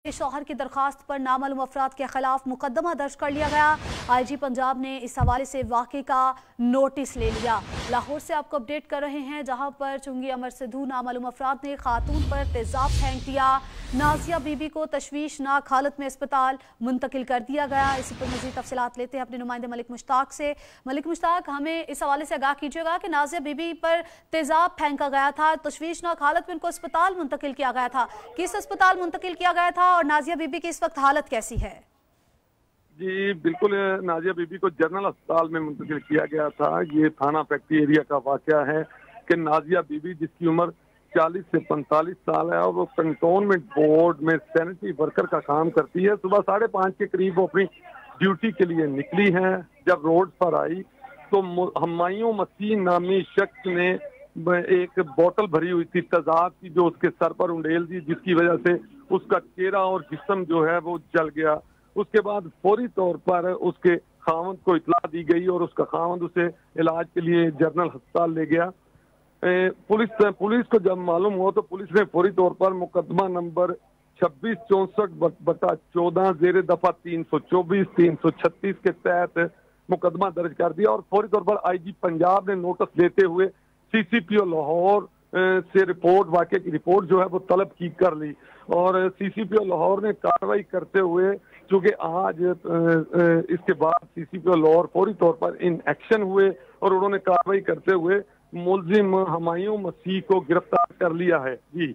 शौहर की दरखास्त पर नामालूम अफराद के खिलाफ मुकदमा दर्ज कर लिया गया। आईजी पंजाब ने इस हवाले से वाक़े का नोटिस ले लिया। लाहौर से आपको अपडेट कर रहे हैं, जहां पर चुंगी अमर सिद्धू नामालूम अफराद ने खातून पर तेजाब फेंक दिया। नाजिया बीबी को तशवीशनाक हालत में अस्पताल मुंतकिल कर दिया गया। इसी पर मज़ीद तफसीलात लेते हैं अपने नुमाइंदे मलिक मुश्ताक से। मलिक मुश्ताक, हमें इस हवाले से आगाह कीजिएगा कि नाजिया बीबी पर तेजाब फेंका गया था, तशवीशनाक हालत में उनको अस्पताल मुंतकिल किया गया था। किस अस्पताल मुंतकिल किया गया था और नाजिया बीबी की इस वक्त हालत कैसी है? जी बिल्कुल, नाजिया बीबी को जनरल अस्पताल में मुंतकिल किया गया था। ये थाना फैक्ट्री एरिया का वाकया है कि नाजिया बीबी, जिसकी उम्र 40 से 45 साल है और वो कंटोनमेंट बोर्ड में सैनिटरी वर्कर का काम करती है, सुबह 5:30 के करीब वो अपनी ड्यूटी के लिए निकली है। जब रोड पर आई तो हमायूं मसीह नामी शख्स ने एक बोतल भरी हुई थी तेजाब की, जो उसके सर पर उंडेल दी, जिसकी वजह से उसका चेहरा और जिस्म जो है वो जल गया। उसके बाद फौरी तौर पर उसके खावंद को इतला दी गई और उसका खावंद उसे इलाज के लिए जनरल अस्पताल ले गया। पुलिस को जब मालूम हुआ तो पुलिस ने फौरी तौर पर मुकदमा नंबर 2664/14 ज़ेर दफा 324, 336 के तहत मुकदमा दर्ज कर दिया और फौरी तौर पर आईजी पंजाब ने नोटिस देते हुए सीसीपीओ लाहौर से वाक़े की रिपोर्ट जो है वो तलब की कर ली। और सीसीपीओ लाहौर ने कार्रवाई करते हुए, चूंकि आज इसके बाद सीसीपीओ लाहौर फौरी तौर पर इन एक्शन हुए और उन्होंने कार्रवाई करते हुए मुलजिम हमायूं मसीह को गिरफ्तार कर लिया है। जी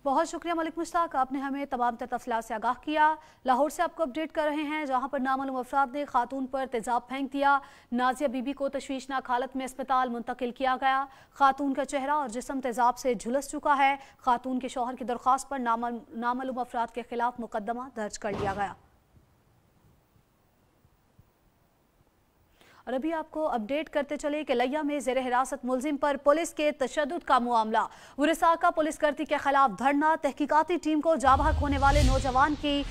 बहुत शुक्रिया मलिक मुश्ताक, आपने हमें तमाम तफसीलात से आगाह किया। लाहौर से आपको अपडेट कर रहे हैं, जहां पर नामालूम अफराद ने खातून पर तेजाब फेंक दिया। नाजिया बीबी को तशवीशनाक हालत में अस्पताल मुंतकिल किया गया। खातून का चेहरा और जिस्म तेजाब से झुलस चुका है। खातून के शौहर की दरख्वास्त पर नामालूम अफराद के खिलाफ मुकदमा दर्ज कर लिया गया। और अभी आपको अपडेट करते चले कि लिया में ज़ेर हिरासत मुलजिम पर पुलिस के तशद्दुद का मामला। वसाका पुलिस कर्ती के खिलाफ धरना, तहकीकाती टीम को जाँ बहक होने वाले नौजवान की